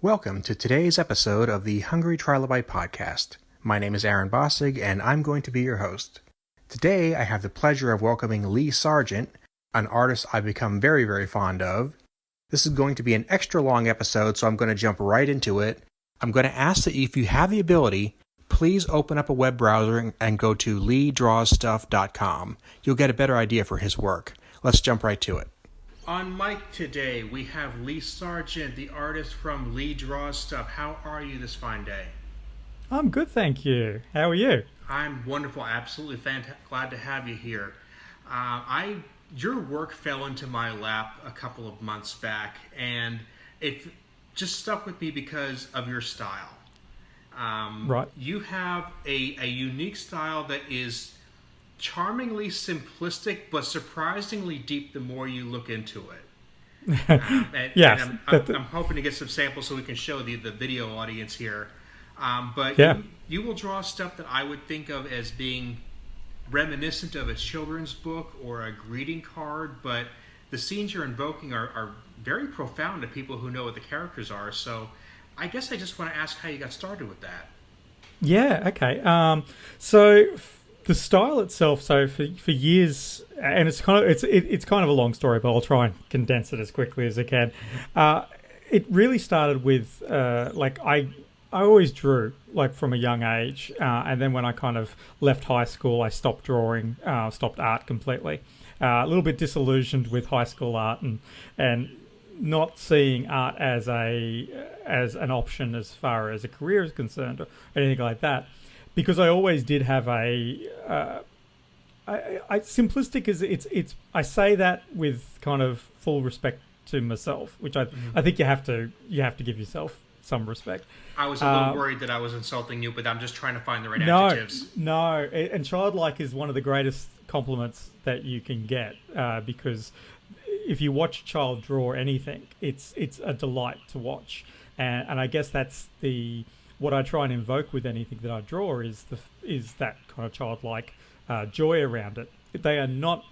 Welcome to today's episode of the Hungry Trilobyte podcast. My name is Aaron Bossig, and I'm going to be your host. Today, I have the pleasure of welcoming Lee Sargent, an artist I've become very, very fond of. This is going to be an extra long episode, so I'm going to jump right into it. I'm going to ask that if you have the ability, please open up a web browser and go to leedrawsstuff.com. You'll get a better idea for his work. Let's jump right to it. On mic today, we have Lee Sargent, the artist from Lee Draws Stuff. How are you this fine day? I'm good, thank you. How are you? I'm wonderful, absolutely glad to have you here. Your work fell into my lap a couple of months back, and it just stuck with me because of your style. Right. You have a unique style that is charmingly simplistic, but surprisingly deep the more you look into it. Yes. And I'm hoping to get some samples so we can show the video audience here. But yeah. You will draw stuff that I would think of as being reminiscent of a children's book or a greeting card, but the scenes you're invoking are very profound to people who know what the characters are. So I guess I just want to ask how you got started with that. Yeah, okay. So the style itself, so for years, and it's kind of a long story, but I'll try and condense it as quickly as I can. It really started with I always drew from a young age, and then when I kind of left high school, I stopped drawing, stopped art completely. A little bit disillusioned with high school art and not seeing art as an option as far as a career is concerned or anything like that. Because I always did have simplistic is it's I say that with kind of full respect to myself, which I think you have to give yourself some respect. I was a little worried that I was insulting you, but I'm just trying to find the right adjectives. No, and childlike is one of the greatest compliments that you can get because if you watch a child draw anything, it's a delight to watch, and I guess that's what I try and invoke with anything that I draw is that kind of childlike joy around it. They are not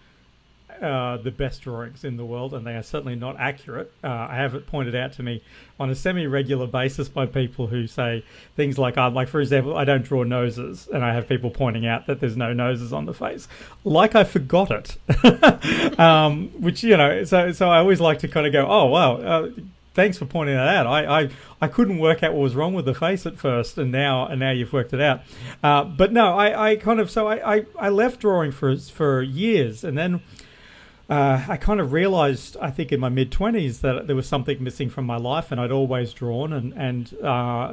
the best drawings in the world, and they are certainly not accurate. I have it pointed out to me on a semi-regular basis by people who say things like for example, I don't draw noses, and I have people pointing out that there's no noses on the face, like I forgot it. Which so I always like to kind of go, oh wow. Thanks for pointing that out. I couldn't work out what was wrong with the face at first, and now you've worked it out. But no, I left drawing for years, and then I kind of realised, I think in my mid-20s, that there was something missing from my life, and I'd always drawn, and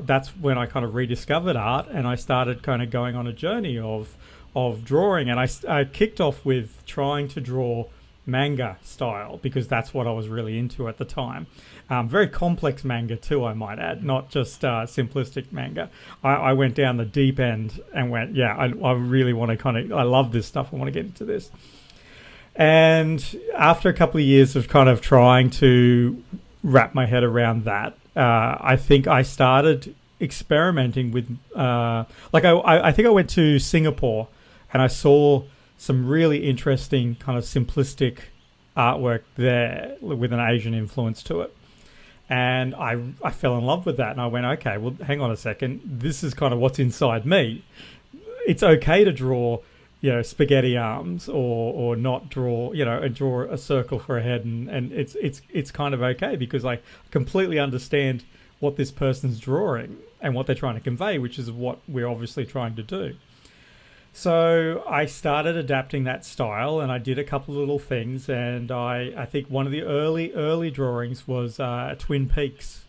that's when I kind of rediscovered art, and I started kind of going on a journey of drawing, and I kicked off with trying to draw manga style because that's what I was really into at the time. Very complex manga too, I might add, not just simplistic manga. I went down the deep end and went, I really want to I love this stuff, I want to get into this. And after a couple of years of kind of trying to wrap my head around that, I think I started experimenting with, I think I went to Singapore and I saw some really interesting kind of simplistic artwork there with an Asian influence to it. And I fell in love with that. And I went, okay, well, hang on a second. This is kind of what's inside me. It's okay to draw, spaghetti arms or not draw, and draw a circle for a head. And it's kind of okay because I completely understand what this person's drawing and what they're trying to convey, which is what we're obviously trying to do. So I started adapting that style, and I did a couple of little things, and I think one of the early drawings was a Twin Peaks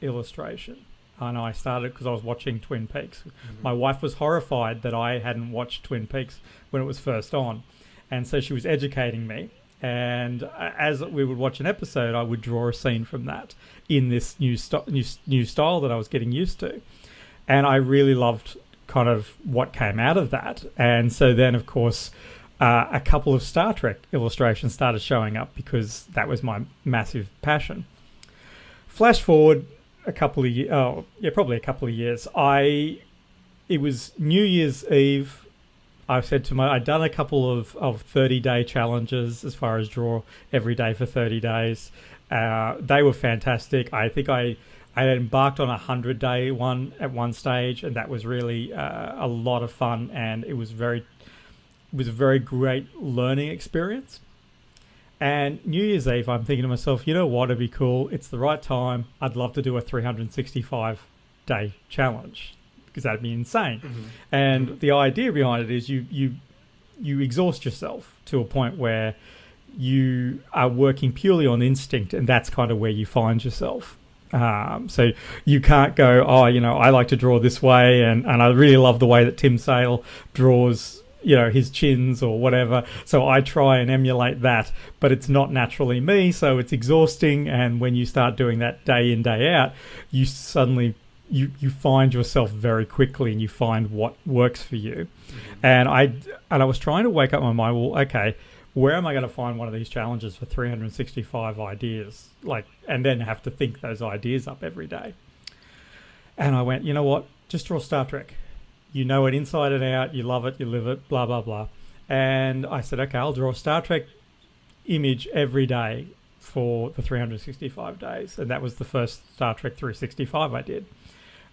illustration. And I started because I was watching Twin Peaks. Mm-hmm. My wife was horrified that I hadn't watched Twin Peaks when it was first on, and so she was educating me. And as we would watch an episode, I would draw a scene from that in this new style that I was getting used to. And I really loved kind of what came out of that. And so then, of course, a couple of Star Trek illustrations started showing up because that was my massive passion. Flash forward probably a couple of years. It was New Year's Eve. I'd done a couple of 30-day challenges as far as draw every day for 30 days. They were fantastic. I think I I had embarked on a 100-day one at one stage, and that was really a lot of fun, and it was a very great learning experience. And New Year's Eve, I'm thinking to myself, you know what, it'd be cool. It's the right time. I'd love to do a 365-day challenge because that'd be insane. Mm-hmm. And Mm-hmm. the idea behind it is you exhaust yourself to a point where you are working purely on instinct, and that's kind of where you find yourself. So you can't go, I like to draw this way, and I really love the way that Tim Sale draws, his chins or whatever. So I try and emulate that, but it's not naturally me, so it's exhausting. And when you start doing that day in, day out, you suddenly you find yourself very quickly, and you find what works for you. Mm-hmm. And I was trying to wake up my mind. Well, okay, where am I going to find one of these challenges for 365 ideas? And then have to think those ideas up every day. And I went, you know what? Just draw Star Trek. You know it inside and out. You love it. You live it. Blah, blah, blah. And I said, okay, I'll draw a Star Trek image every day for the 365 days. And that was the first Star Trek 365 I did.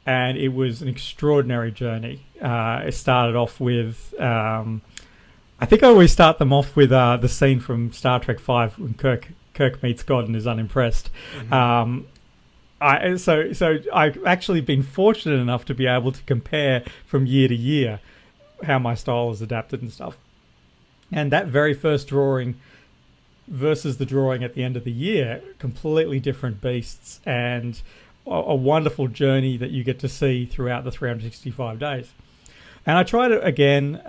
And it was an extraordinary journey. It started off with... I think I always start them off with the scene from Star Trek V when Kirk meets God and is unimpressed. Mm-hmm. I've actually been fortunate enough to be able to compare from year to year how my style is adapted and stuff. And that very first drawing versus the drawing at the end of the year, completely different beasts, and a wonderful journey that you get to see throughout the 365 days. And I tried it again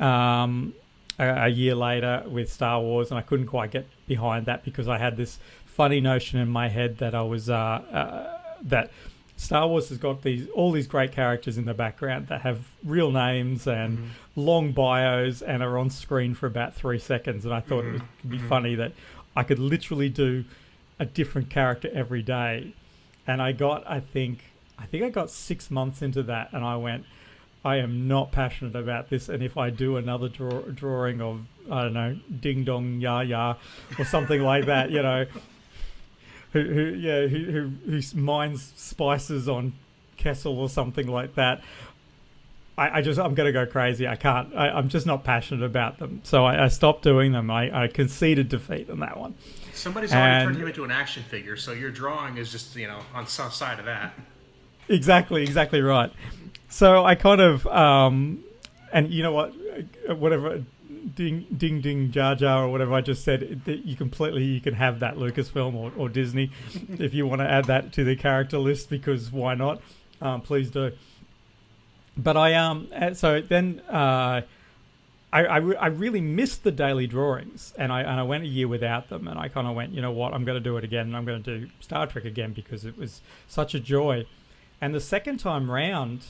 a year later with Star Wars, and I couldn't quite get behind that because I had this funny notion in my head that I was that Star Wars has got all these great characters in the background that have real names and mm-hmm. long bios and are on screen for about 3 seconds, and I thought mm-hmm. it would be mm-hmm. funny that I could literally do a different character every day. And I think I got 6 months into that, and I went, I am not passionate about this, and if I do another drawing of, I don't know, Ding Dong Ya Ya or something like that, who mines spices on Kessel or something like that, I'm going to go crazy. I can't. I'm just not passionate about them, so I stopped doing them. I conceded defeat on that one. Somebody's already turned him into an action figure, so your drawing is just on some side of that. Exactly right. So I kind of, and you know what, whatever, ding Jar Jar or whatever I just said, you can have that Lucasfilm or Disney if you want to add that to the character list, because why not? Please do. But so then I really missed the daily drawings, and I went a year without them, and I kind of went, you know what, I'm going to do it again, and I'm going to do Star Trek again because it was such a joy. And the second time round,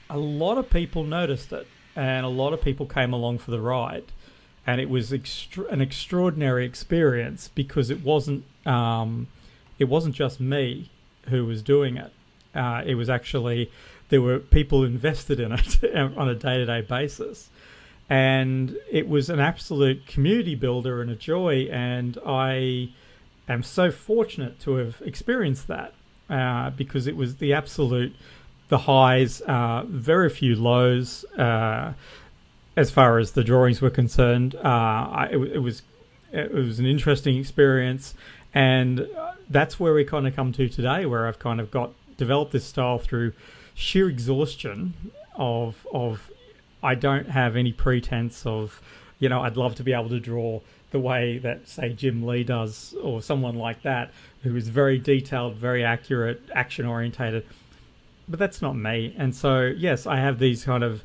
a lot of people noticed it, and a lot of people came along for the ride, and it was an extraordinary experience because it wasn't just me who was doing it. It was actually, there were people invested in it on a day-to-day basis, and it was an absolute community builder and a joy. And I am so fortunate to have experienced that because it was the highs, very few lows as far as the drawings were concerned. It was an interesting experience, and that's where we kind of come to today, where I've kind of developed this style through sheer exhaustion of I don't have any pretense of, I'd love to be able to draw the way that, say, Jim Lee does, or someone like that, who is very detailed, very accurate, action-orientated. But that's not me. And so, yes, I have these kind of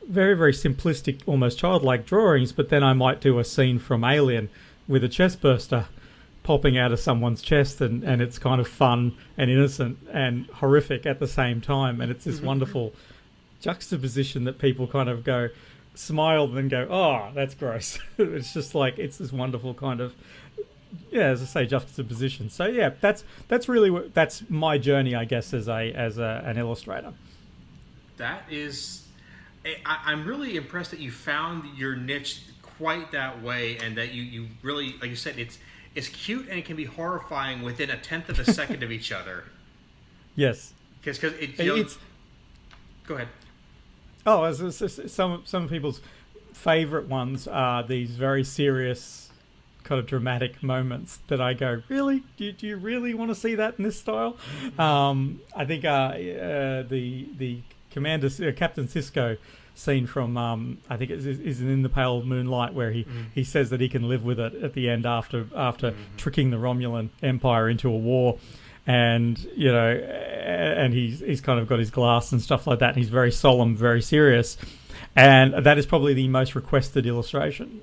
very, very simplistic, almost childlike drawings, but then I might do a scene from Alien with a chest burster popping out of someone's chest, and it's kind of fun and innocent and horrific at the same time. And it's this wonderful juxtaposition that people kind of go, smile and then go, oh, that's gross. It's just like, it's this wonderful kind of, as I say, juxtaposition. So yeah, that's really that's my journey, I guess, as an illustrator. That is, I'm really impressed that you found your niche quite that way, and that you really, like you said, it's cute and it can be horrifying within a tenth of a second of each other. Yes. Because It's go ahead. Oh, some people's favorite ones are these very serious, kind of dramatic moments that I go, really? Do you really want to see that in this style? I think the Commander Captain Sisko scene from I think is in The Pale Moonlight, where he says that he can live with it at the end after tricking the Romulan Empire into a war. And and he's kind of got his glass and stuff like that, and he's very solemn, very serious, and that is probably the most requested illustration,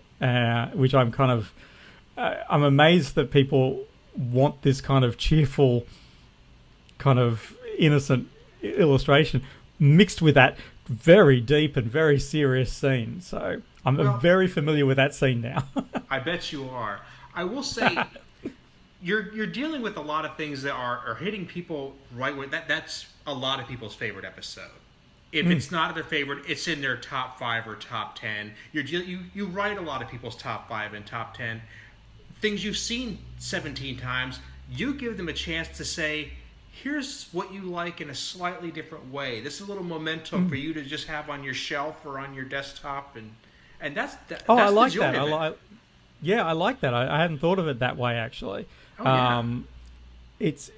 which I'm kind of I'm amazed that people want this kind of cheerful, kind of innocent illustration mixed with that very deep and very serious scene. So I'm very familiar with that scene now. I bet you are. I will say. You're dealing with a lot of things that are hitting people right where that's a lot of people's favorite episode. If it's not their favorite, it's in their top 5 or top 10. You write a lot of people's top 5 and top 10 things you've seen 17 times. You give them a chance to say, here's what you like in a slightly different way. This is a little memento for you to just have on your shelf or on your desktop, and that's I like that. I like that. I hadn't thought of it that way, actually. I guess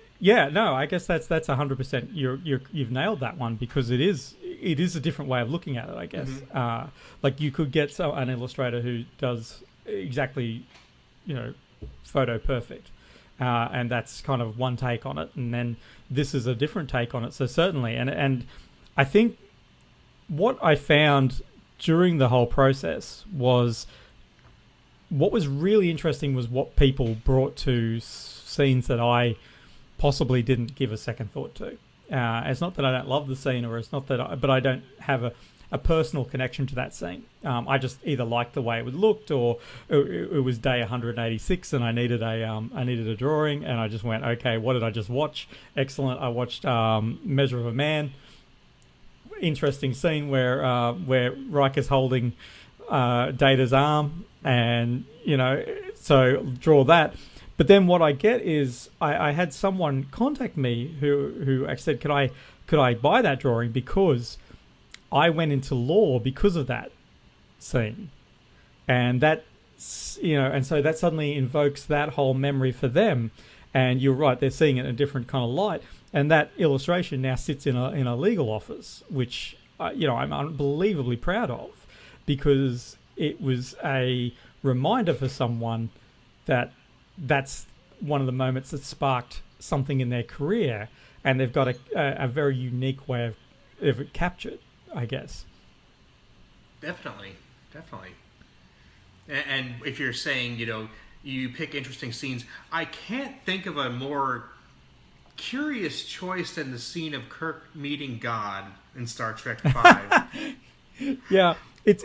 that's 100%. You've nailed that one, because it is a different way of looking at it, I guess. Like you could get an illustrator who does exactly, photo perfect, and that's kind of one take on it, and then this is a different take on it. So certainly, and I think what I found during the whole process was. What was really interesting was what people brought to scenes that I possibly didn't give a second thought to. It's not that I don't love the scene, or it's not that, but I don't have a personal connection to that scene. I just either liked the way it looked, or it was day 186 and I needed a drawing, and I just went, okay, what did I just watch? Excellent. I watched Measure of a Man. Interesting scene where Riker's holding Data's arm, and so draw that. But then what I get is I had someone contact me who actually said, could I buy that drawing, because I went into lore because of that scene, and that and so that suddenly invokes that whole memory for them. And you're right, they're seeing it in a different kind of light, and that illustration now sits in a legal office, which I'm unbelievably proud of, because it was a reminder for someone that that's one of the moments that sparked something in their career, and they've got a very unique way of it captured, I guess. Definitely. And if you're saying, you pick interesting scenes, I can't think of a more curious choice than the scene of Kirk meeting God in Star Trek V. Yeah, it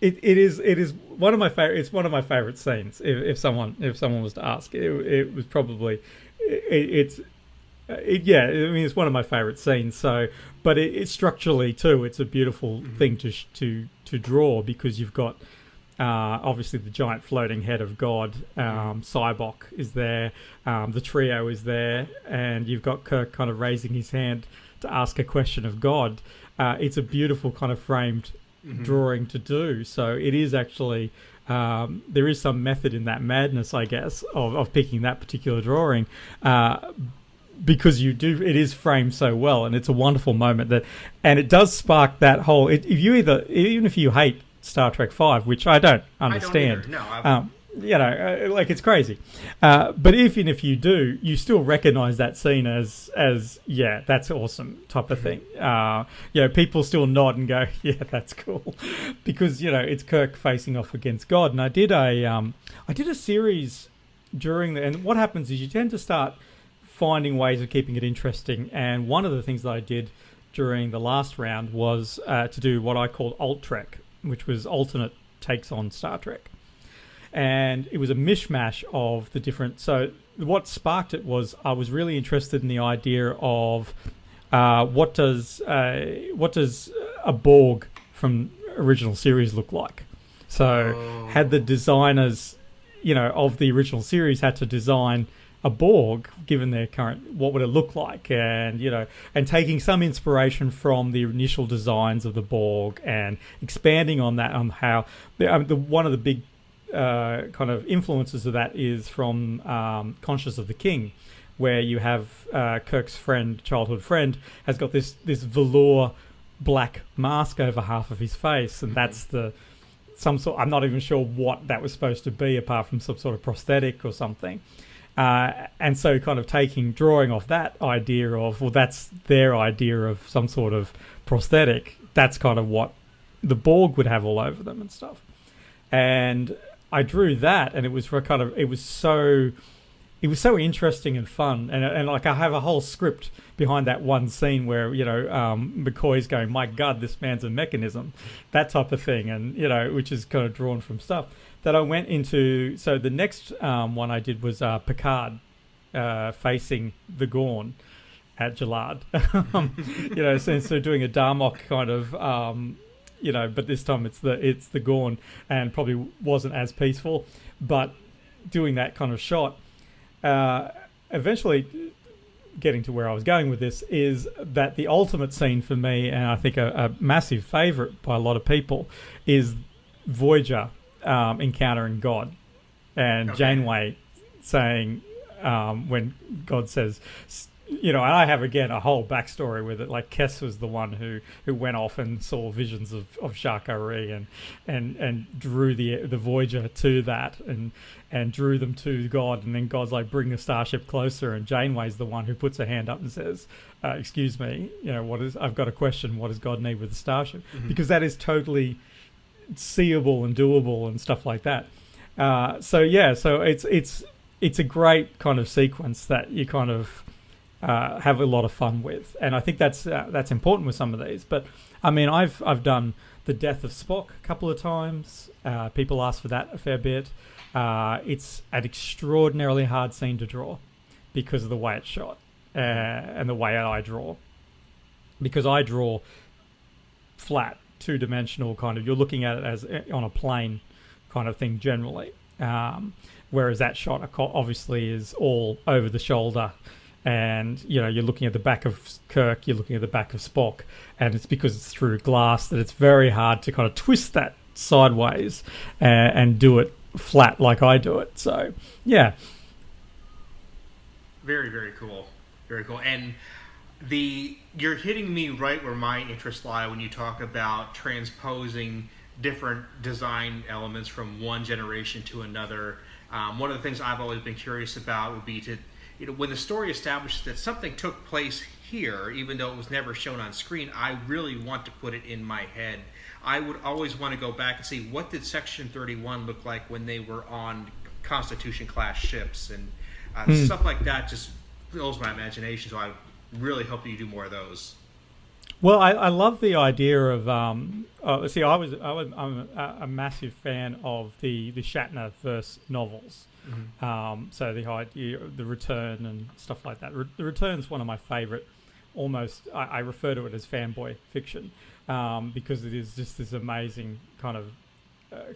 is one of my favorite. It's one of my favorite scenes. If someone was to ask, it was probably it's one of my favorite scenes. So, but it's structurally too. It's a beautiful thing to draw, because you've got obviously the giant floating head of God. Cybok is there. The trio is there, and you've got Kirk kind of raising his hand to ask a question of God. It's a beautiful kind of framed drawing to do. So it is actually there is some method in that madness, I guess, of picking that particular drawing, because it is framed so well, and it's a wonderful moment and it does spark that whole. Even if you hate Star Trek V, which I don't understand, like it's crazy, but even if you do, you still recognize that scene as that's awesome type of thing. People still nod and go, yeah, that's cool, because it's Kirk facing off against God. And I did a series during and what happens is you tend to start finding ways of keeping it interesting, and one of the things that I did during the last round was to do what I called Alt Trek, which was alternate takes on Star Trek. And it was a mishmash of the different. So what sparked it was I was really interested in the idea of what does a Borg from original series look like. So had the designers, of the original series had to design a Borg, given their current, what would it look like? And, and taking some inspiration from the initial designs of the Borg and expanding on that, on how one of the big kind of influences of that is from Conscious of the King, where you have Kirk's childhood friend, has got this velour black mask over half of his face, and that's I'm not even sure what that was supposed to be, apart from some sort of prosthetic or something. And so kind of drawing off that idea of, well, that's their idea of some sort of prosthetic. That's kind of what the Borg would have all over them and stuff. And I drew that, and it was so interesting and fun. And like, I have a whole script behind that one scene where, McCoy's going, my God, this man's a mechanism, that type of thing. And, which is kind of drawn from stuff that I went into. So the next one I did was Picard facing the Gorn at Gillard. So doing a Darmok kind of, but this time it's the Gorn, and probably wasn't as peaceful, but doing that kind of shot. Eventually getting to where I was going with this is that the ultimate scene for me, and I think a massive favourite by a lot of people, is Voyager encountering God, and Janeway saying, when God says, and I have again a whole backstory with it. Like, Kess was the one who went off and saw visions of Shaka-Ree and drew the Voyager to that and drew them to God, and then God's like, bring the starship closer, and Janeway's the one who puts her hand up and says, excuse me, I've got a question, what does God need with the starship? Because that is totally seeable and doable and stuff like that. So it's a great kind of sequence that you kind of have a lot of fun with, and I think that's important with some of these. But I mean, I've done the death of Spock a couple of times. People ask for that a fair bit. It's an extraordinarily hard scene to draw because of the way it's shot and the way I draw, because I draw flat, two-dimensional kind of. You're looking at it as on a plane kind of thing generally, whereas that shot obviously is all over the shoulder. And you're looking at the back of Kirk, you're looking at the back of Spock, and it's because it's through glass that it's very hard to kind of twist that sideways and do it flat like I do it. So yeah, very, very cool, very cool. And you're hitting me right where my interests lie when you talk about transposing different design elements from one generation to another. One of the things I've always been curious about would be to, when the story establishes that something took place here, even though it was never shown on screen, I really want to put it in my head. I would always want to go back and see, what did Section 31 look like when they were on Constitution-class ships? And stuff like that just fills my imagination, so I really hope that you do more of those. Well, I love the idea of I'm a massive fan of the Shatner verse novels. So the idea, the Return and stuff like that. The Return's one of my favourite. Almost, I refer to it as fanboy fiction, because it is just this amazing kind of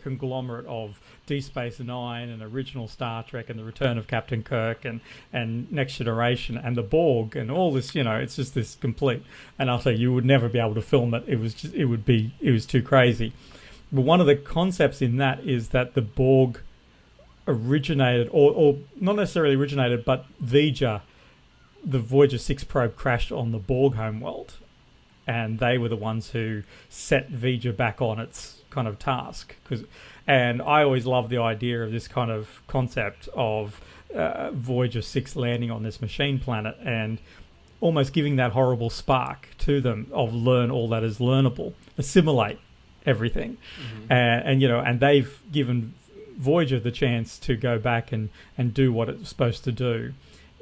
conglomerate of Deep Space Nine and original Star Trek and the Return of Captain Kirk and Next Generation and the Borg and all this. It's just this complete and utter. You would never be able to film it. It was too crazy. But one of the concepts in that is that the Borg originated, or not necessarily originated, but the Voyager 6 probe crashed on the Borg homeworld, and they were the ones who set Voyager back on its kind of task. And I always love the idea of this kind of concept of Voyager 6 landing on this machine planet and almost giving that horrible spark to them of learn all that is learnable, assimilate everything. And they've given Voyager the chance to go back and do what it's supposed to do,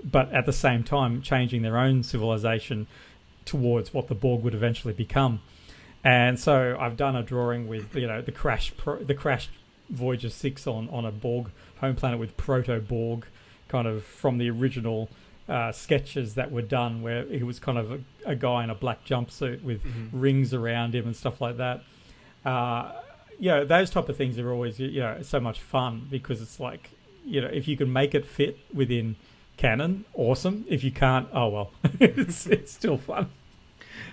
but at the same time changing their own civilization towards what the Borg would eventually become. And so I've done a drawing with the crashed Voyager 6 on a Borg home planet with proto-Borg, kind of from the original sketches that were done, where he was kind of a guy in a black jumpsuit with rings around him and stuff like that. Those type of things are always so much fun, because it's like, if you can make it fit within canon, awesome. If you can't, oh well, it's still fun.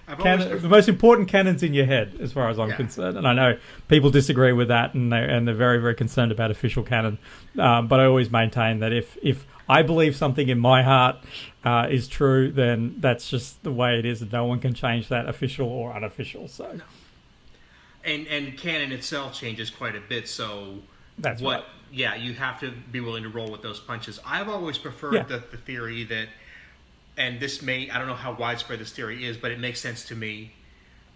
I've The most important canon's in your head, as far as I'm concerned. And I know people disagree with that, and they're very, very concerned about official canon. But I always maintain that if I believe something in my heart is true, then that's just the way it is, and no one can change that, official or unofficial. So, no. And canon itself changes quite a bit. So that's right. Yeah, you have to be willing to roll with those punches. I've always preferred the theory that. And this I don't know how widespread this theory is, but it makes sense to me,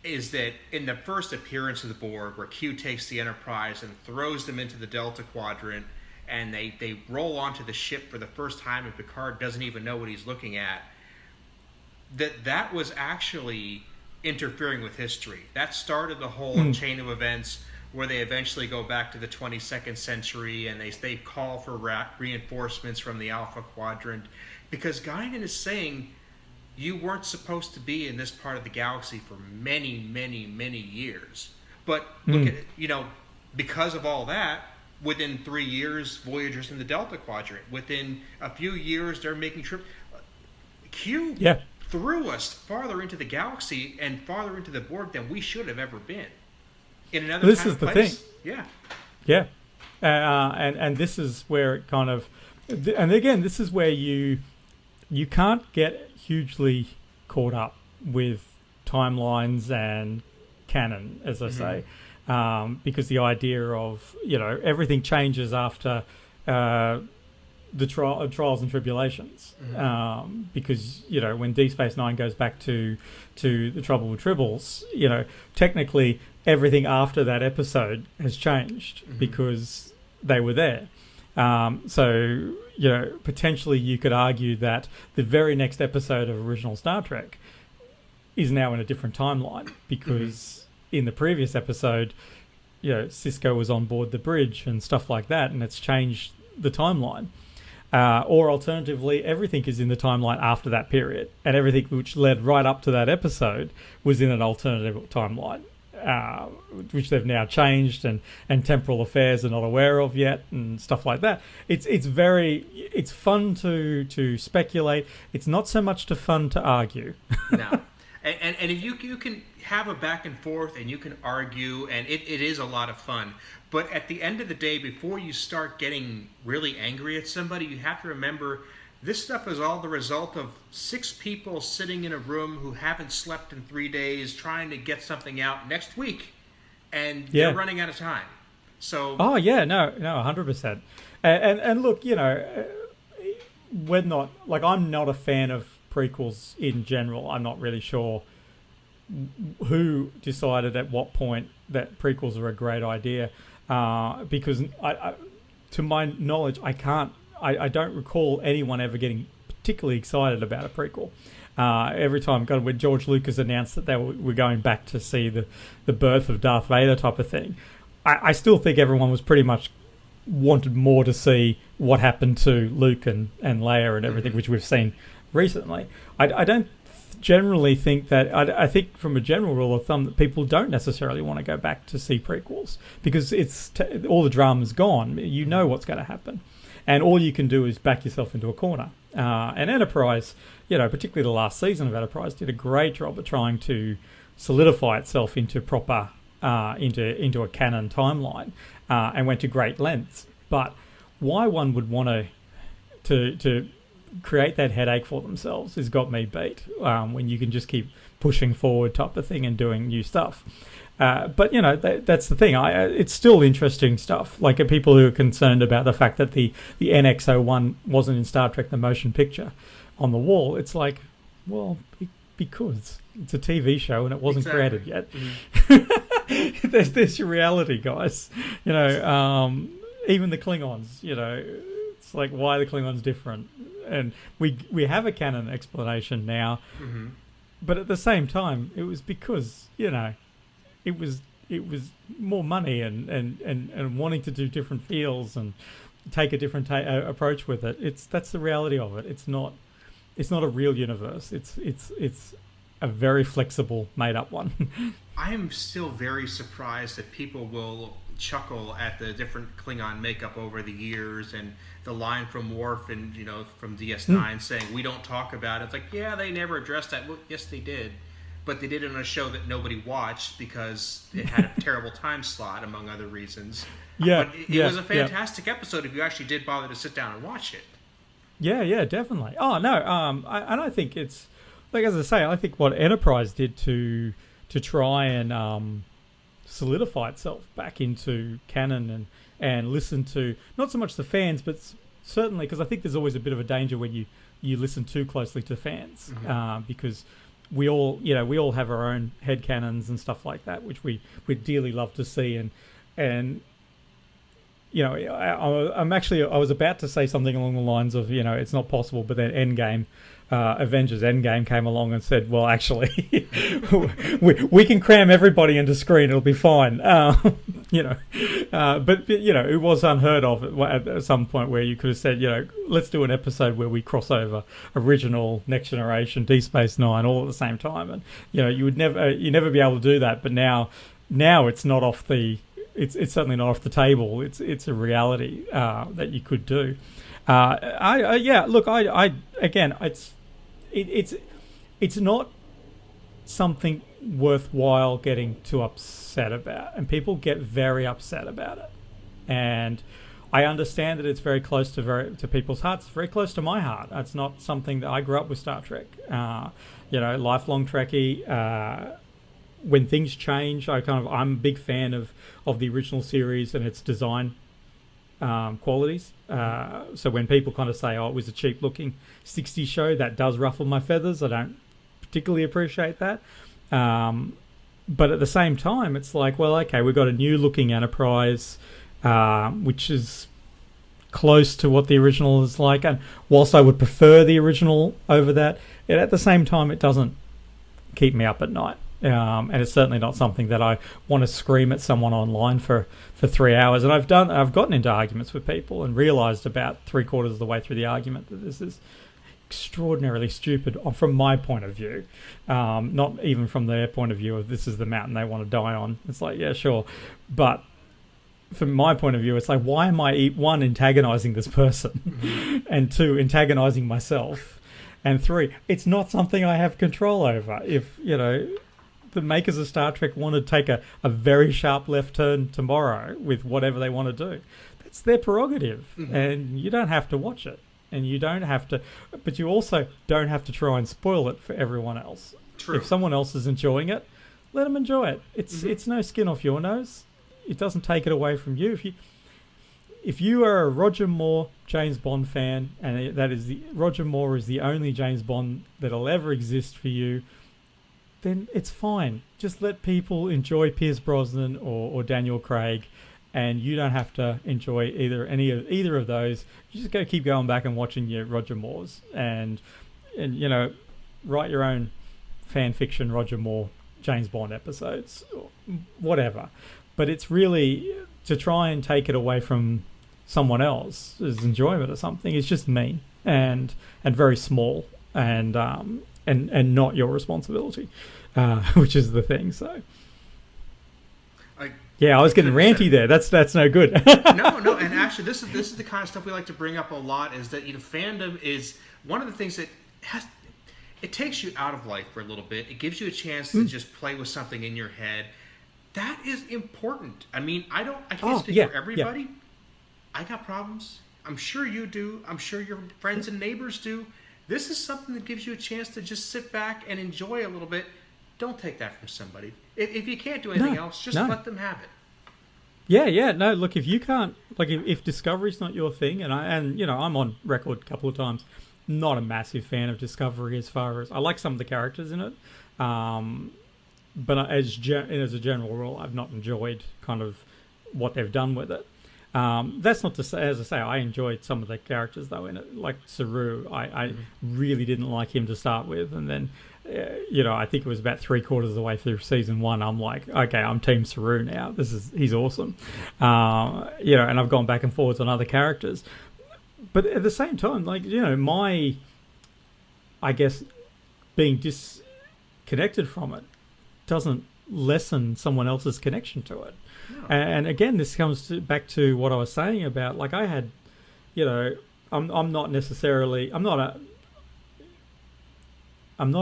is that in the first appearance of the Borg, where Q takes the Enterprise and throws them into the Delta Quadrant, and they roll onto the ship for the first time, and Picard doesn't even know what he's looking at, that was actually interfering with history. That started the whole chain of events where they eventually go back to the 22nd century, and they call for reinforcements from the Alpha Quadrant. Because Guinan is saying, you weren't supposed to be in this part of the galaxy for many, many, many years. But look at it, because of all that, within 3 years, Voyager's in the Delta Quadrant. Within a few years, they're making trips. Q threw us farther into the galaxy and farther into the Borg than we should have ever been. In another this time is the place. thing. Yeah. And this is where it kind of... And again, this is where you can't get hugely caught up with timelines and canon, as I say, because the idea of, everything changes after the trials and tribulations. Because, when Deep Space Nine goes back to the Trouble with Tribbles, technically everything after that episode has changed because they were there. So, potentially you could argue that the very next episode of original Star Trek is now in a different timeline because in the previous episode, Sisko was on board the bridge and stuff like that, and it's changed the timeline. Or alternatively, everything is in the timeline after that period, and everything which led right up to that episode was in an alternative timeline. Which they've now changed, and temporal affairs are not aware of yet, and stuff like that. It's fun to speculate. It's not so much fun to argue. No, and if you can have a back and forth, and you can argue, and it is a lot of fun. But at the end of the day, before you start getting really angry at somebody, you have to remember this stuff is all the result of 6 people sitting in a room who haven't slept in 3 days trying to get something out next week. And they're running out of time. So. Oh, yeah, no, 100%. And look, we're not, I'm not a fan of prequels in general. I'm not really sure who decided at what point that prequels are a great idea. Because to my knowledge, I don't recall anyone ever getting particularly excited about a prequel. Every time, when George Lucas announced that they were going back to see the birth of Darth Vader type of thing, I still think everyone was pretty much wanted more to see what happened to Luke and Leia and everything, which we've seen recently. I don't generally think that... I think from a general rule of thumb that people don't necessarily want to go back to see prequels because all the drama's gone. You know what's going to happen. And all you can do is back yourself into a corner. And Enterprise, particularly the last season of Enterprise, did a great job of trying to solidify itself into proper, into a canon timeline, and went to great lengths. But why one would want to create that headache for themselves has got me beat. When you can just keep pushing forward type of thing and doing new stuff. But that's the thing. It's still interesting stuff. Like people who are concerned about the fact that the NX-01 wasn't in Star Trek: The Motion Picture on the wall. It's like, well, because it's a TV show and it wasn't created yet. There's your reality, guys. Even the Klingons. It's like, why are the Klingons different? And we have a canon explanation now, but at the same time, it was because it was more money and wanting to do different feels and take a different approach with it. That's the reality of it. It's not a real universe. It's a very flexible, made up one. I am still very surprised that people will chuckle at the different Klingon makeup over the years, and the line from Worf and from DS9 saying we don't talk about it. It's like, yeah, they never addressed that. Well, yes, they did, but they did it on a show that nobody watched because it had a terrible time slot, among other reasons. Yeah, but it was a fantastic episode if you actually did bother to sit down and watch it. Yeah, definitely. Oh no, I think it's like, as I say, I think what Enterprise did to try and solidify itself back into canon and listen to not so much the fans, but certainly, because I think there's always a bit of a danger when you listen too closely to fans, because we all have our own headcanons and stuff like that, which we dearly love to see, and I was about to say something along the lines of, it's not possible, but then Avengers Endgame came along and said, well, actually, we can cram everybody into screen, it'll be fine. But it was unheard of at some point where you could have said, let's do an episode where we cross over original, Next Generation, Deep Space Nine all at the same time, and you would never be able to do that. But now it's not off the. It's certainly not off the table. It's a reality that you could do. It's not something worthwhile getting too upset about, and people get very upset about it. And I understand that it's very close to people's hearts. It's very close to my heart. It's not something that I grew up with Star Trek. Lifelong Trekkie. When things change, I'm a big fan of the original series and its design qualities. So when people kind of say, "Oh, it was a cheap-looking '60s show," that does ruffle my feathers. I don't particularly appreciate that. But at the same time, it's like, well, okay, we've got a new-looking Enterprise, which is close to what the original is like. And whilst I would prefer the original over that, at the same time, it doesn't keep me up at night. And it's certainly not something that I want to scream at someone online for 3 hours. And I've gotten into arguments with people and realised about 3/4 of the way through the argument that this is extraordinarily stupid from my point of view, not even from their point of view of this is the mountain they want to die on. It's like, yeah, sure, but from my point of view, it's like, why am I, one, antagonising this person, and two, antagonising myself, and three, it's not something I have control over. If the makers of Star Trek want to take a very sharp left turn tomorrow with whatever they want to do, that's their prerogative, and you don't have to watch it, and you don't have to, but you also don't have to try and spoil it for everyone else. True. If someone else is enjoying it, let them enjoy it. It's no skin off your nose. It doesn't take it away from you. If you are a Roger Moore James Bond fan, and Roger Moore is the only James Bond that'll ever exist for you, then it's fine. Just let people enjoy Pierce Brosnan or Daniel Craig, and you don't have to enjoy either of those. You just go keep going back and watching your Roger Moores, and write your own fan fiction Roger Moore James Bond episodes, or whatever. But it's really to try and take it away from someone else's enjoyment or something. It's just mean and very small, and not your responsibility, which is the thing. So, I was getting ranty there. That's no good. No, and actually, this is the kind of stuff we like to bring up a lot. Is that fandom is one of the things that it takes you out of life for a little bit. It gives you a chance to just play with something in your head. That is important. I mean, I can't speak for everybody. Yeah. I got problems. I'm sure you do. I'm sure your friends and neighbors do. This is something that gives you a chance to just sit back and enjoy a little bit. Don't take that from somebody. If you can't do anything else, just let them have it. Yeah. No, look, if you can't, if Discovery's not your thing, and I'm on record a couple of times, not a massive fan of Discovery as far as I like some of the characters in it, but as a general rule, I've not enjoyed kind of what they've done with it. That's not to say, as I say, I enjoyed some of the characters though in it, like Saru. I really didn't like him to start with, and then I think it was about 3/4 of the way through season 1. I'm like, okay, I'm Team Saru now. He's awesome. And I've gone back and forwards on other characters, but at the same time, my, I guess, being disconnected from it doesn't lessen someone else's connection to it. No. And again, this comes back to what I was saying about, like, I had, you know, I'm not necessarily, I'm not I'm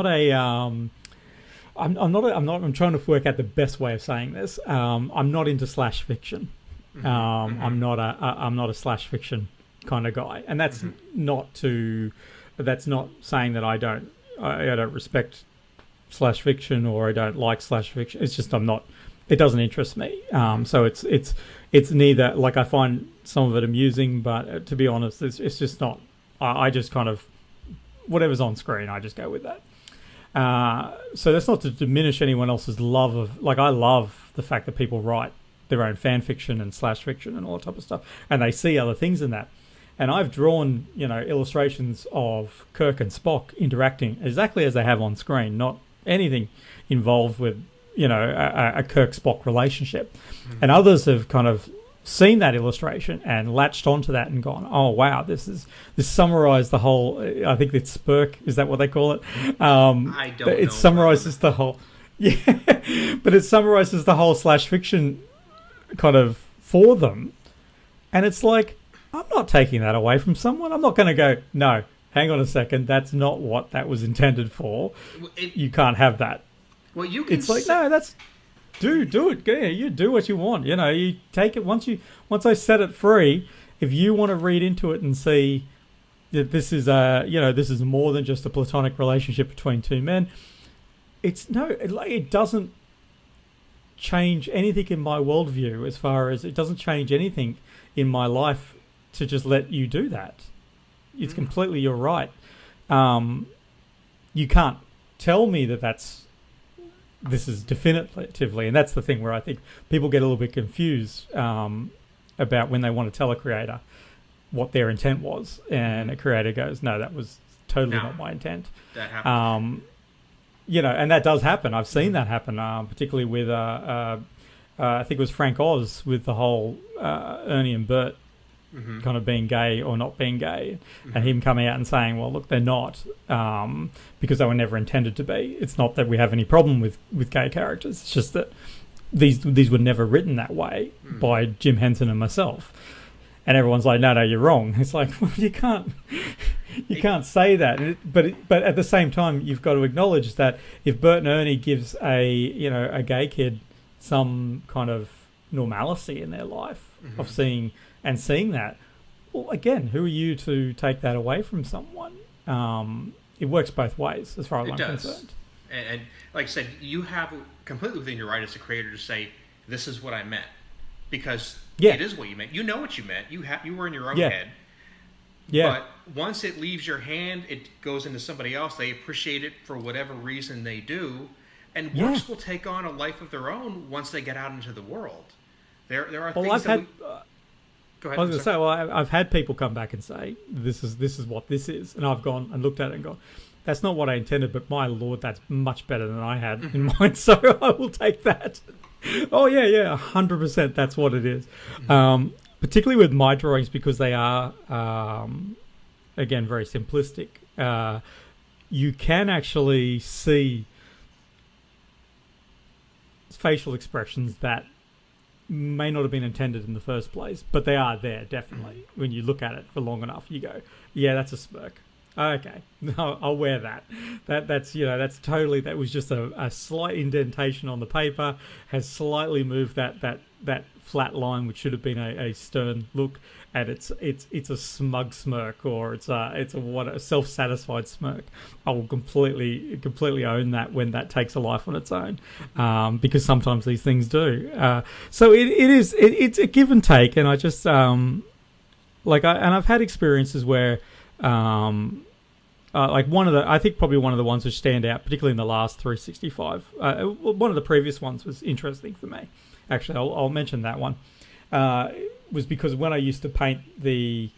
trying to work out the best way of saying this. I'm not into slash fiction. I'm not a slash fiction kind of guy, and that's that's not saying that I don't respect slash fiction or I don't like slash fiction. It's just it doesn't interest me. So it's neither. Like, I find some of it amusing, but to be honest, it's just not. I just kind of, whatever's on screen, I just go with that. So that's not to diminish anyone else's love of, like, I love the fact that people write their own fan fiction and slash fiction and all that type of stuff, and they see other things in that. And I've drawn, illustrations of Kirk and Spock interacting exactly as they have on screen, not anything involved with, a Kirk-Spock relationship. And others have kind of seen that illustration and latched onto that and gone, oh wow, this summarized the whole, I think it's Spurk, is that what they call it? I don't know. It summarizes the whole, but it summarizes the whole slash fiction kind of for them. And it's like, I'm not taking that away from someone. I'm not going to go, no, hang on a second, that's not what that was intended for. You can't have that. Well, you can. It's like, no, that's do it. Yeah, you do what you want. You take it once I set it free. If you want to read into it and see that this is this is more than just a platonic relationship between two men, it doesn't change anything in my worldview, as far as it doesn't change anything in my life to just let you do that. It's completely your right. You can't tell me this is definitively, and that's the thing where I think people get a little bit confused about when they want to tell a creator what their intent was, and a creator goes, no, that was totally not my intent. That happened. And that does happen. I've seen that happen, particularly with I think it was Frank Oz with the whole Ernie and Bert kind of being gay or not being gay, and him coming out and saying, well, look, they're not, because they were never intended to be. It's not that we have any problem with gay characters. It's just that these were never written that way by Jim Henson and myself. And everyone's like, no, you're wrong. It's like, well, you can't say that. But at the same time, you've got to acknowledge that if Bert and Ernie gives a gay kid some kind of normalcy in their life of seeing that, well, again, who are you to take that away from someone? It works both ways, as far as I'm concerned. And like I said, you have completely within your right as a creator to say, this is what I meant. Because it is what you meant. You know what you meant. You were in your own head. Yeah. But once it leaves your hand, it goes into somebody else. They appreciate it for whatever reason they do. And works will take on a life of their own once they get out into the world. There are things that Go ahead. I was going to say, well, I've had people come back and say, this is what this is. And I've gone and looked at it and gone, that's not what I intended, but my Lord, that's much better than I had in mind. So I will take that. Oh, yeah, 100% that's what it is. Particularly with my drawings, because they are, again, very simplistic. You can actually see facial expressions that may not have been intended in the first place, but they are there, definitely. When you look at it for long enough, you go, yeah, that's a smirk. Okay, no, I'll wear that. That's totally, that was just a slight indentation on the paper, has slightly moved that flat line, which should have been a stern look, and it's a smug smirk, or it's a self-satisfied smirk. I will completely own that when that takes a life on its own, because sometimes these things do. So it's a give and take, and I just I've had experiences where. Like I think probably one of the ones which stand out, particularly in the last 365. One of the previous ones was interesting for me. Actually, I'll mention that one. Was because when I used to paint the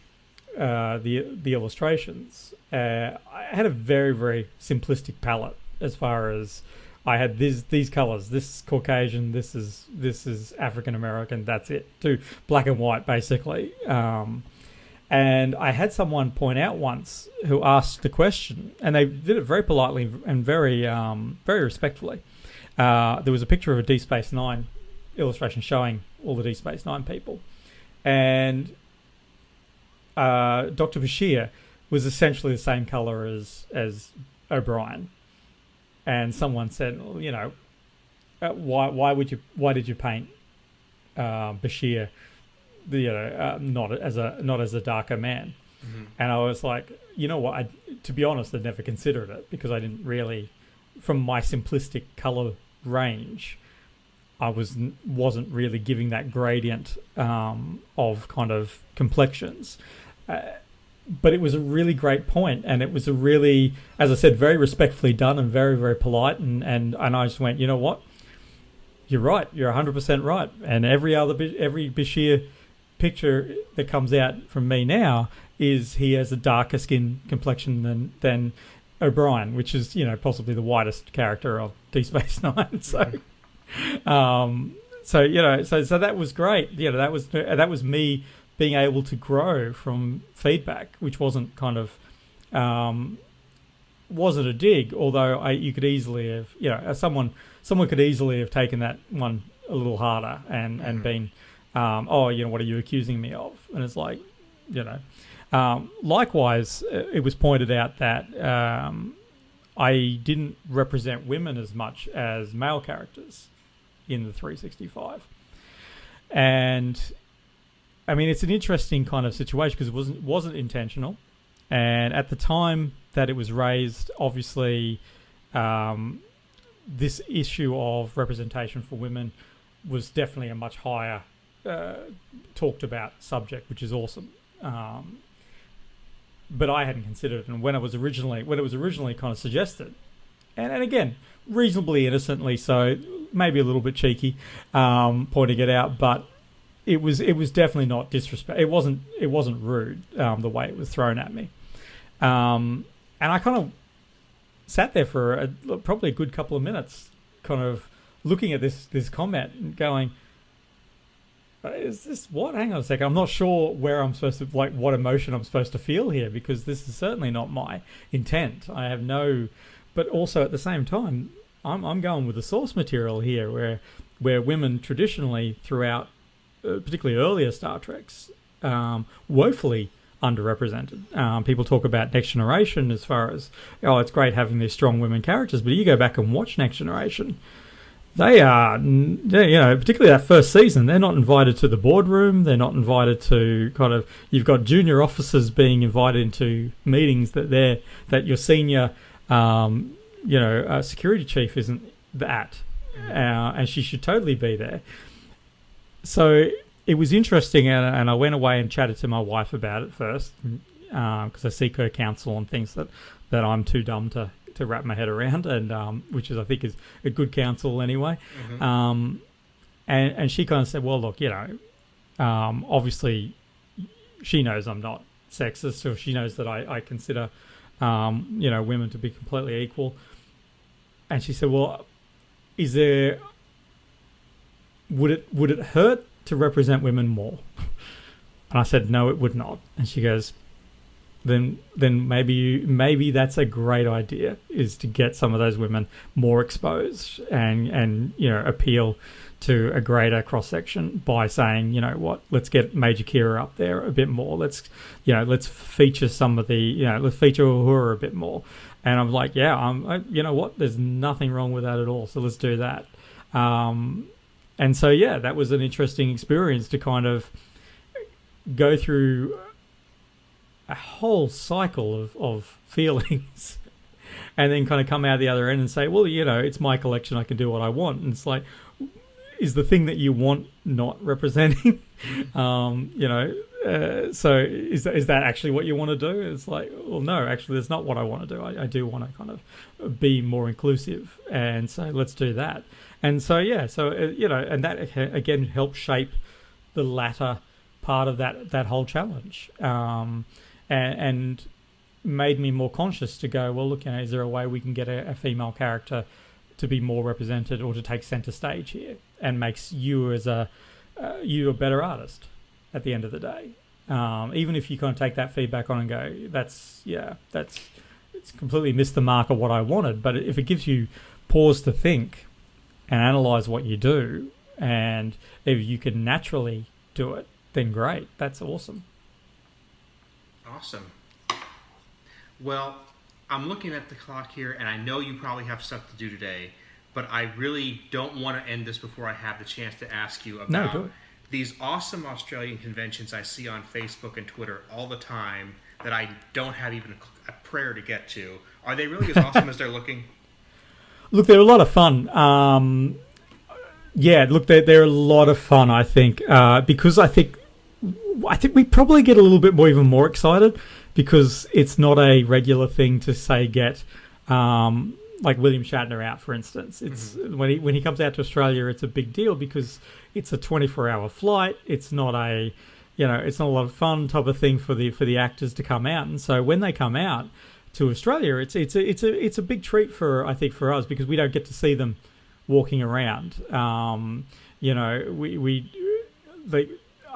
illustrations, I had a very, very simplistic palette as far as I had these colors. This is Caucasian. This is African American. That's it. To black and white, basically. And I had someone point out once who asked the question, and they did it very politely and very, very respectfully. there was a picture of a Deep Space Nine illustration showing all the Deep Space Nine people, and Dr. Bashir was essentially the same color as O'Brien, and someone said, well, you know, why did you paint Bashir, not as a darker man? Mm-hmm. And I was like, you know what? To be honest, I'd never considered it because I didn't really, from my simplistic color range, I wasn't really giving that gradient of kind of complexions. But it was a really great point, and it was a really, as I said, very respectfully done and very, very polite. And I just went, you know what? You're right. You're 100% right. And every Bashir picture that comes out from me now is he has a darker skin complexion than O'Brien, which is, you know, possibly the whitest character of Deep Space Nine. So, you know, so that was great. You know, that was me being able to grow from feedback, which wasn't kind of wasn't a dig, although you could easily have, you know, someone could easily have taken that one a little harder and been, oh, you know, what are you accusing me of? And it's like, you know, likewise, it was pointed out that I didn't represent women as much as male characters in the 365, and I mean, it's an interesting kind of situation because it wasn't intentional, and at the time that it was raised, obviously, this issue of representation for women was definitely a much higher talked about subject, which is awesome. But I hadn't considered it, and when it was originally kind of suggested, and again, reasonably innocently, so maybe a little bit cheeky, pointing it out, but it was definitely not disrespect. It wasn't rude the way it was thrown at me, and I kind of sat there for probably a good couple of minutes, kind of looking at this comment and going, is this what? Hang on a second. I'm not sure where I'm supposed to, like, what emotion I'm supposed to feel here, because this is certainly not my intent. I have no, but also at the same time, I'm going with the source material here, where women traditionally throughout, particularly earlier Star Treks, woefully underrepresented. People talk about Next Generation as far as, oh, it's great having these strong women characters, but you go back and watch Next Generation, they are, you know, particularly that first season, they're not invited to the boardroom. They're not invited to kind of, you've got junior officers being invited into meetings that your senior, security chief isn't at, and she should totally be there. So it was interesting, and I went away and chatted to my wife about it first, because I seek her counsel on things that I'm too dumb to wrap my head around, and which is, I think, is a good counsel anyway. Mm-hmm. And she kind of said, well, look, you know, obviously she knows I'm not sexist, so she knows that I consider, women to be completely equal. And she said, well, would it hurt to represent women more? And I said, no, it would not. And she goes, then maybe that's a great idea, is to get some of those women more exposed and appeal to a greater cross section by saying, you know what, let's get Major Kira up there a bit more. Let's feature some of let's feature Uhura a bit more. And I'm like, you know what, there's nothing wrong with that at all. So let's do that. And so, that was an interesting experience to kind of go through a whole cycle of feelings and then kind of come out the other end and say, well, you know, it's my collection, I can do what I want. And it's like, is the thing that you want not representing? So is that actually what you want to do? It's like, well, no, actually, that's not what I want to do. I do want to kind of be more inclusive, and so let's do that. And so, and that again helped shape the latter part of that whole challenge, and made me more conscious to go, well, look, is there a way we can get a female character to be more represented or to take center stage here, and makes you as you a better artist at the end of the day. Even if you kind of take that feedback on and go, it's completely missed the mark of what I wanted. But if it gives you pause to think, and analyze what you do, and if you can naturally do it, then great. That's awesome. Awesome. Well, I'm looking at the clock here, and I know you probably have stuff to do today, but I really don't want to end this before I have the chance to ask you about these awesome Australian conventions I see on Facebook and Twitter all the time that I don't have even a prayer to get to. Are they really as awesome as they're looking? Look, they're a lot of fun. They're a lot of fun, I think, because I think we probably get a little bit more, even more excited, because it's not a regular thing to say get like William Shatner out, for instance. It's when he comes out to Australia, it's a big deal because it's a 24-hour flight. It's not a it's not a lot of fun type of thing for the actors to come out. And so when they come out to Australia, it's a big treat for us, because we don't get to see them walking around. I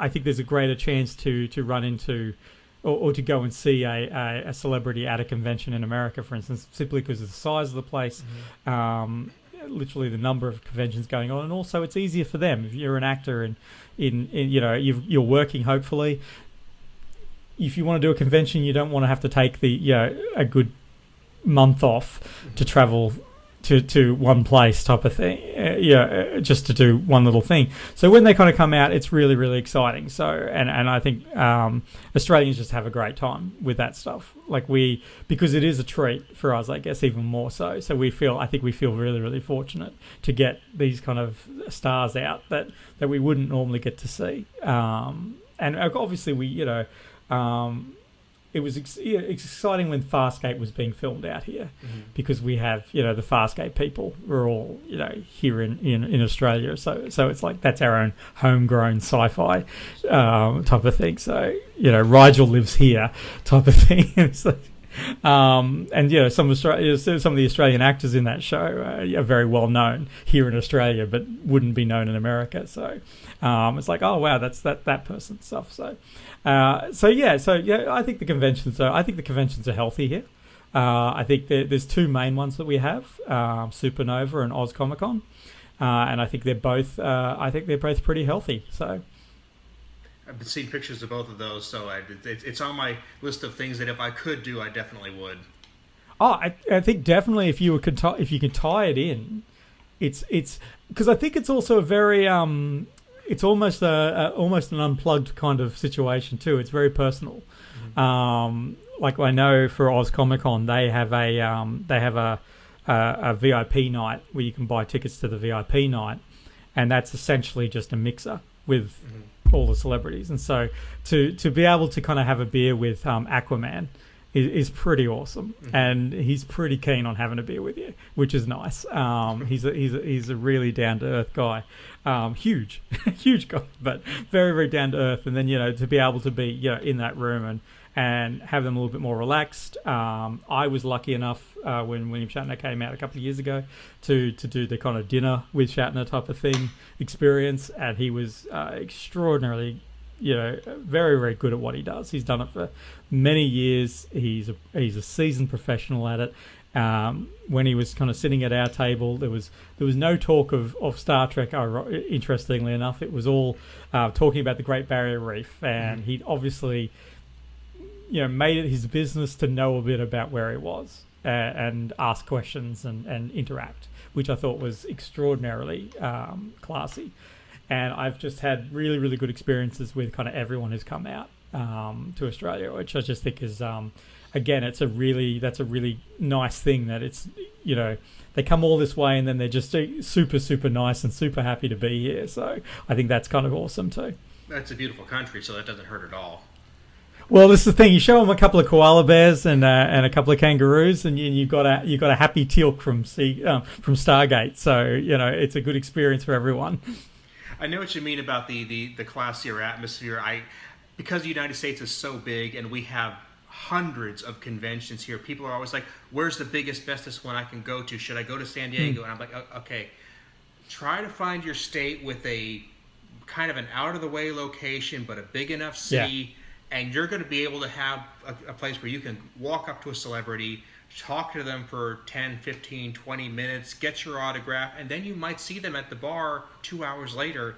think there's a greater chance to run into or to go and see a celebrity at a convention in America, for instance, simply because of the size of the place, literally the number of conventions going on, and also it's easier for them. If you're an actor and you're working, hopefully, if you want to do a convention, you don't want to have to take a good month off to travel to one place type of thing, just to do one little thing. So when they kind of come out, it's really, really exciting. So and I think Australians just have a great time with that stuff. Because it is a treat for us, I guess, even more so. So I think we feel really, really fortunate to get these kind of stars out that we wouldn't normally get to see. And obviously it was exciting when Farscape was being filmed out here, because we have the Farscape people. We're all here in Australia, so it's like that's our own homegrown sci-fi type of thing. So Rigel lives here type of thing. And some of the Australian actors in that show are very well known here in Australia, but wouldn't be known in America. So it's like, oh wow, that's that person's stuff. So I think the conventions are healthy here. I think there's two main ones that we have, Supanova and Oz Comic Con, and I think they're both pretty healthy. So I've been seeing pictures of both of those, so it's on my list of things that if I could do, I definitely would. Oh, I think definitely if you can tie it in, it's because I think it's also a very it's almost an unplugged kind of situation too. It's very personal. Like I know for Oz Comic Con, they have a VIP night where you can buy tickets to the VIP night, and that's essentially just a mixer with all the celebrities. And so to be able to kind of have a beer with Aquaman is pretty awesome, and he's pretty keen on having a beer with you, which is nice. He's a really down to earth guy, huge guy, but very, very down to earth. And then to be able to be in that room and have them a little bit more relaxed. I was lucky enough when William Shatner came out a couple of years ago to do the kind of dinner with Shatner type of thing experience, and he was extraordinarily, very, very good at what he does. He's done it for many years. He's a seasoned professional at it. When he was kind of sitting at our table, there was no talk of Star Trek. Interestingly enough, it was all talking about the Great Barrier Reef, and he'd obviously made it his business to know a bit about where he was and ask questions and interact, which I thought was extraordinarily classy. And I've just had really, really good experiences with kind of everyone who's come out to Australia, which I just think is, again, that's a really nice thing that it's, they come all this way and then they're just super, super nice and super happy to be here. So I think that's kind of awesome too. That's a beautiful country, so that doesn't hurt at all. Well, this is the thing. You show them a couple of koala bears and a couple of kangaroos, and you got a happy teal'c from Stargate. So it's a good experience for everyone. I know what you mean about the classier atmosphere. Because the United States is so big and we have hundreds of conventions here, people are always like, "Where's the biggest, bestest one I can go to? Should I go to San Diego?" And I'm like, "Okay, try to find your state with a kind of an out of the way location, but a big enough city." and you're going to be able to have a place where you can walk up to a celebrity, talk to them for 10, 15, 20 minutes, get your autograph, and then you might see them at the bar 2 hours later.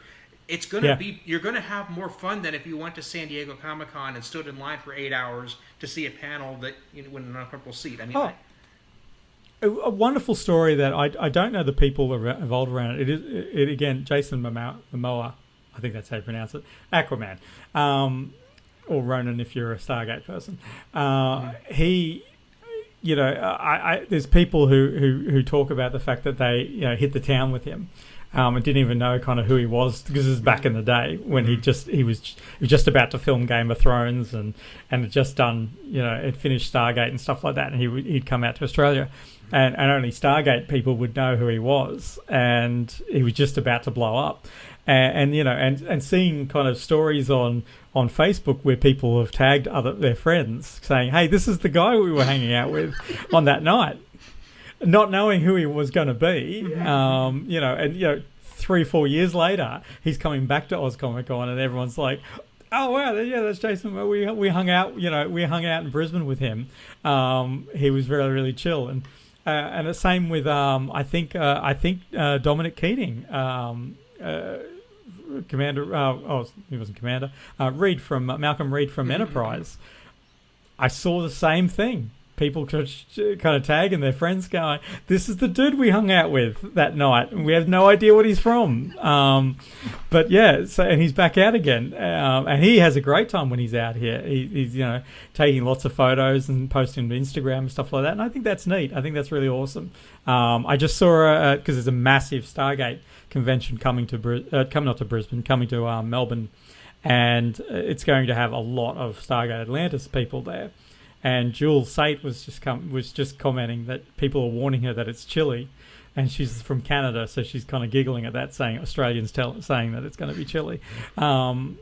It's going to be, you're going to have more fun than if you went to San Diego Comic-Con and stood in line for 8 hours to see a panel that you know, in an uncomfortable seat. I mean, a wonderful story that I don't know the people involved around it. It again, Jason Momoa, I think that's how you pronounce it, Aquaman, or Ronan if you're a Stargate person. He, you know, there's people who talk about the fact that they, you know, hit the town with him. And didn't even know kind of who he was, because this is back in the day when he was just about to film Game of Thrones and had just done, you know, had finished Stargate and stuff like that, and he'd come out to Australia, and only Stargate people would know who he was, and he was just about to blow up, and you know, and seeing kind of stories on Facebook where people have tagged their friends saying, hey, this is the guy we were hanging out with on that night. Not knowing who he was going to be, you know, and, you know, 3-4 years later, he's coming back to Oz Comic Con and everyone's like, oh, wow, yeah, that's Jason. We hung out, you know, in Brisbane with him. He was really, really chill. And the same with, I think Dominic Keating, Commander, he wasn't Commander, Malcolm Reed from Enterprise. I saw the same thing. People kind of tagging their friends going, this is the dude we hung out with that night, and we have no idea what he's from. But yeah, and he's back out again, and he has a great time when he's out here. He's, you know, taking lots of photos and posting to Instagram and stuff like that, and I think that's neat. I think that's really awesome. I just saw, because there's a massive Stargate convention coming to Melbourne, and it's going to have a lot of Stargate Atlantis people there. And Jules Sate was just commenting that people are warning her that it's chilly, and she's from Canada, so she's kind of giggling at that, saying Australians saying that it's going to be chilly, and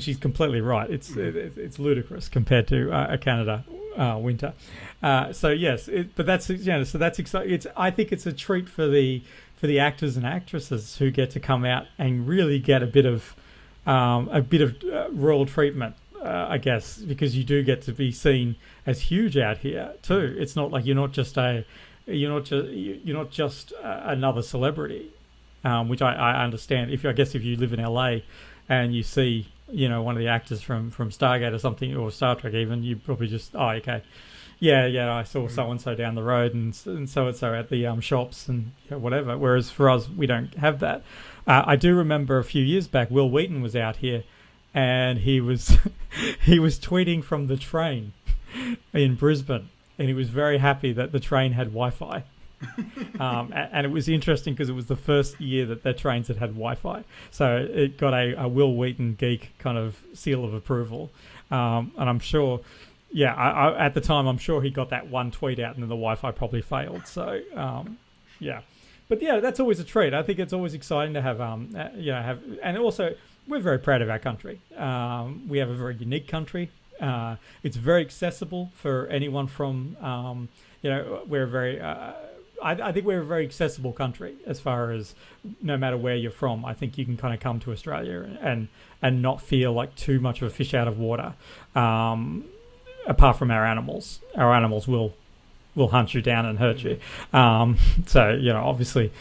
she's completely right. It's ludicrous compared to a Canada winter. So yes, but that's, you know, so that's exciting. I think it's a treat for the actors and actresses who get to come out and really get a bit of royal treatment. I guess, because you do get to be seen as huge out here too. It's not like you're not just another celebrity, which I understand. If you live in LA and you see, you know, one of the actors from Stargate or something, or Star Trek even, you probably just, oh, okay, yeah, I saw so and so down the road and so at the shops and, you know, whatever. Whereas for us, we don't have that. I do remember a few years back, Will Wheaton was out here. And he was tweeting from the train in Brisbane, and he was very happy that the train had Wi-Fi. And it was interesting because it was the first year that their trains had Wi-Fi, so it got a Will Wheaton geek kind of seal of approval. And I'm sure, I at the time, I'm sure he got that one tweet out, and then the Wi-Fi probably failed. So yeah, but yeah, that's always a treat. I think it's always exciting to have and also, we're very proud of our country. We have a very unique country. It's very accessible for anyone from, we're very, I think we're a very accessible country as far as no matter where you're from. I think you can kind of come to Australia and not feel like too much of a fish out of water, apart from our animals. Our animals will hunt you down and hurt you. So, you know, obviously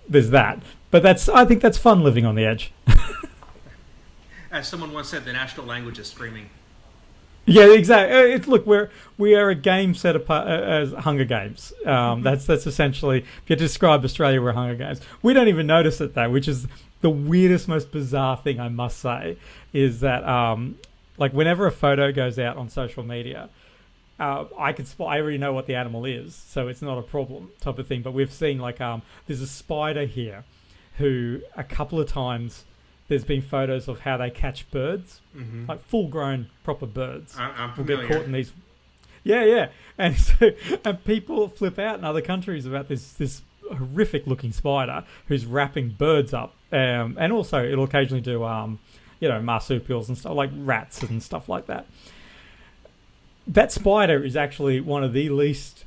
there's that. But I think that's fun, living on the edge. As someone once said, the national language is screaming. Yeah, exactly. Look, we are a game set apart as Hunger Games. That's essentially, if you describe Australia, we're Hunger Games. We don't even notice it though, which is the weirdest, most bizarre thing I must say. Is that like whenever a photo goes out on social media, I already know what the animal is, so it's not a problem type of thing. But we've seen like there's a spider here, who a couple of times. There's been photos of how they catch birds, like full-grown proper birds. I'm will familiar. get caught in these. Yeah, and so people flip out in other countries about this horrific-looking spider who's wrapping birds up, and also it'll occasionally do marsupials and stuff like rats and stuff like that. That spider is actually one of the least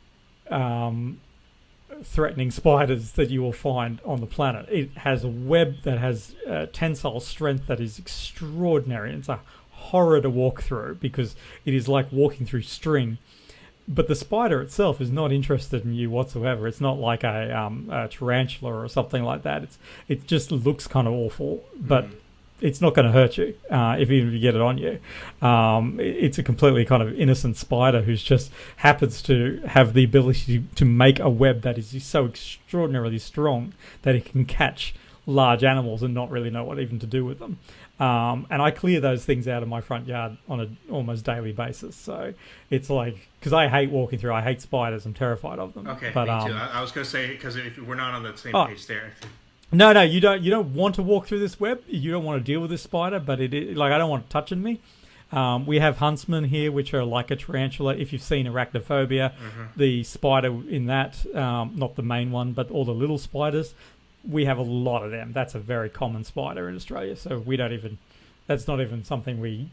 threatening spiders that you will find on the planet. It has a web that has tensile strength that is extraordinary. It's a horror to walk through because it is like walking through string. But the spider itself is not interested in you whatsoever. It's not like a tarantula or something like that. It just looks kind of awful, but it's not going to hurt you even if you get it on you. It's a completely kind of innocent spider who's just happens to have the ability to make a web that is so extraordinarily strong that it can catch large animals and not really know what even to do with them. And I clear those things out of my front yard on an almost daily basis. So it's like, because I hate walking through, I hate spiders. I'm terrified of them. Okay, but, me too. I was going to say, because if we're not on the same page there. No, you don't want to walk through this web. You don't want to deal with this spider, but I don't want it touching me. We have huntsmen here, which are like a tarantula. If you've seen Arachnophobia, the spider in that, not the main one, but all the little spiders, we have a lot of them. That's a very common spider in Australia, so that's not even something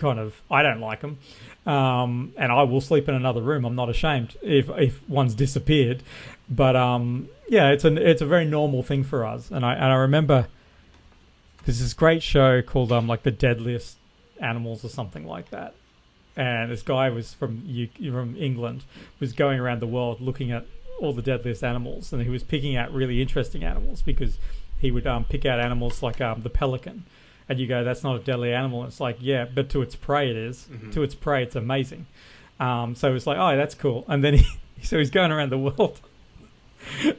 I don't like them. And I will sleep in another room. I'm not ashamed if one's disappeared. But it's a very normal thing for us. And I remember there's this great show called like The Deadliest Animals or something like that. And this guy was from England, was going around the world looking at all the deadliest animals, and he was picking out really interesting animals because he would pick out animals like the pelican, and you go, that's not a deadly animal. And it's like, yeah, but to its prey it is. To its prey it's amazing. So it's like, oh, that's cool. And then he's going around the world,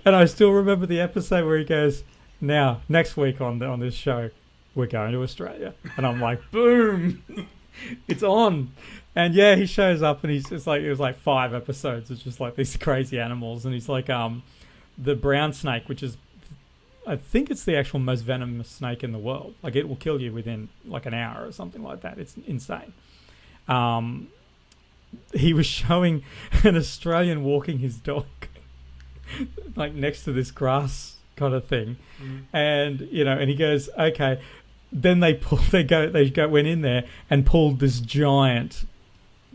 and I still remember the episode where he goes, now next week on this show we're going to Australia, and I'm like, boom, it's on. And yeah, he shows up, and it was like 5 episodes. It's just like these crazy animals, and he's like the brown snake, which is, I think it's the actual most venomous snake in the world. Like it will kill you within like an hour or something like that. It's insane. He was showing an Australian walking his dog, like next to this grass kind of thing, and and he goes, okay. Then they went in there and pulled this giant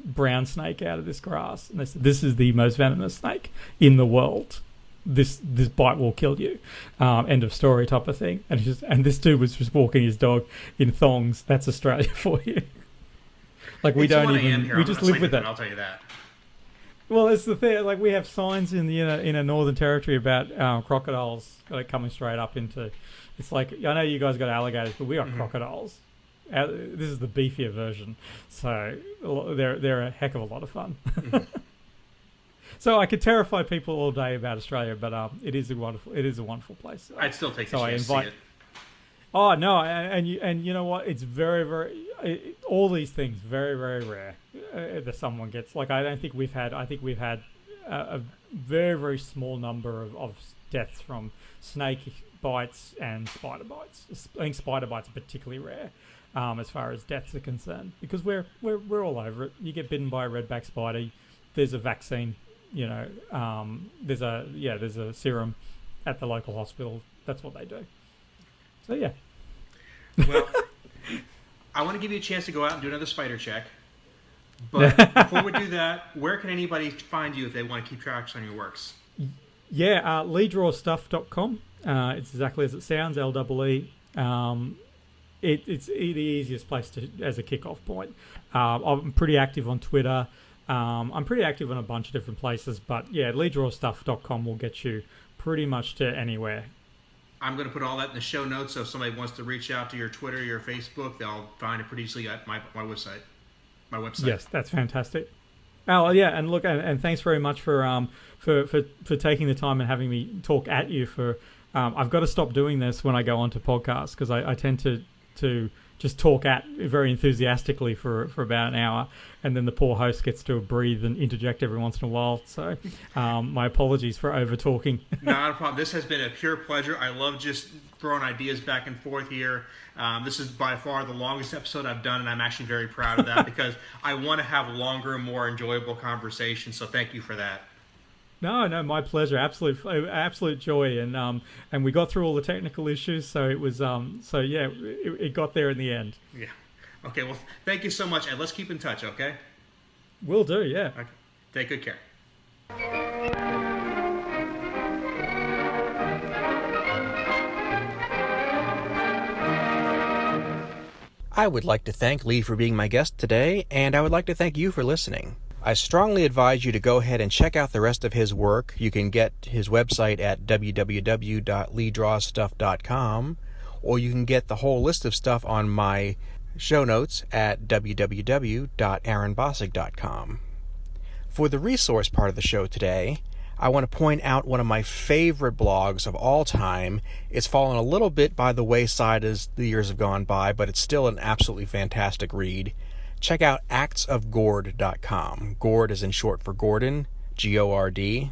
brown snake out of this grass, and they said, this is the most venomous snake in the world. This bite will kill you. End of story type of thing. And this dude was just walking his dog in thongs. That's Australia for you. Like we just live with it. I'll tell you that. Well, it's the thing. Like we have signs in the in Northern Territory about crocodiles coming straight up into. It's like, I know you guys got alligators, but we got crocodiles. This is the beefier version, so they're a heck of a lot of fun. So I could terrify people all day about Australia, but it is a wonderful place. I'd still take the chance to see it. Oh no, and you know what? It's very, very all these things very, very rare that someone gets. Like I think we've had a very, very small number of deaths from snake bites and spider bites. I think spider bites are particularly rare as far as deaths are concerned, because we're all over it. You get bitten by a redback spider, there's a vaccine. There's a serum at the local hospital. That's what they do. So yeah. Well, I want to give you a chance to go out and do another spider check. But before we do that, where can anybody find you if they want to keep tracks on your works? Yeah, leedrawstuff.com. It's exactly as it sounds, LEE. It's the easiest place as a kickoff point. I'm pretty active on Twitter. I'm pretty active on a bunch of different places, but yeah, leedrawstuff.com will get you pretty much to anywhere. I'm going to put all that in the show notes, so if somebody wants to reach out to your Twitter, your Facebook, they'll find it pretty easily at my website. Yes, that's fantastic. Oh yeah, and look, and thanks very much for taking the time and having me talk at you. I've got to stop doing this when I go onto podcasts, because I tend to just talk at very enthusiastically for about an hour, and then the poor host gets to breathe and interject every once in a while. So my apologies for over talking. Not a problem. This has been a pure pleasure. I love just throwing ideas back and forth here. This is by far the longest episode I've done, and I'm actually very proud of that because I want to have longer, more enjoyable conversations. So thank you for that. No, my pleasure. Absolute joy, and we got through all the technical issues, so it was it got there in the end. Yeah. Okay. Well, thank you so much, and let's keep in touch. Okay. Will do. Yeah. Okay. Take good care. I would like to thank Lee for being my guest today, and I would like to thank you for listening. I strongly advise you to go ahead and check out the rest of his work. You can get his website at www.leedrawstuff.com, or you can get the whole list of stuff on my show notes at www.aaronbossig.com. For the resource part of the show today, I want to point out one of my favorite blogs of all time. It's fallen a little bit by the wayside as the years have gone by, but it's still an absolutely fantastic read. Check out actsofgord.com. Gord is in short for Gordon, G-O-R-D.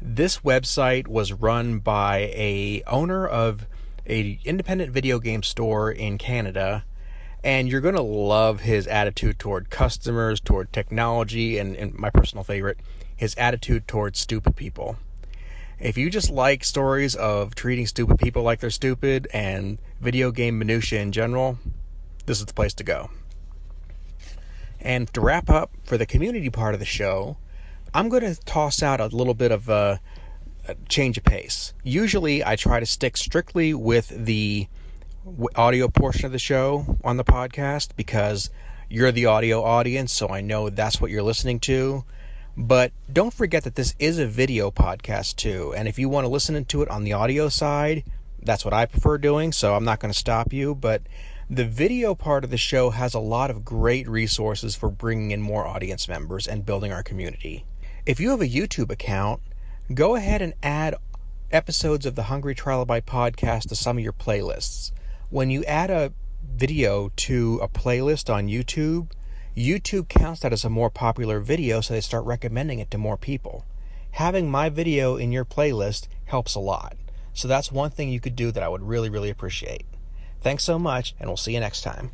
This website was run by a owner of an independent video game store in Canada, and you're going to love his attitude toward customers, toward technology, and my personal favorite, his attitude towards stupid people. If you just like stories of treating stupid people like they're stupid and video game minutiae in general, this is the place to go. And to wrap up, for the community part of the show, I'm going to toss out a little bit of a change of pace. Usually I try to stick strictly with the audio portion of the show on the podcast because you're the audio audience, so I know that's what you're listening to. But don't forget that this is a video podcast too, and if you want to listen to it on the audio side, that's what I prefer doing, so I'm not going to stop you. But the video part of the show has a lot of great resources for bringing in more audience members and building our community. If you have a YouTube account, go ahead and add episodes of the Hungry Trilobyte podcast to some of your playlists. When you add a video to a playlist on YouTube, YouTube counts that as a more popular video, so they start recommending it to more people. Having my video in your playlist helps a lot. So that's one thing you could do that I would really, really appreciate. Thanks so much, and we'll see you next time.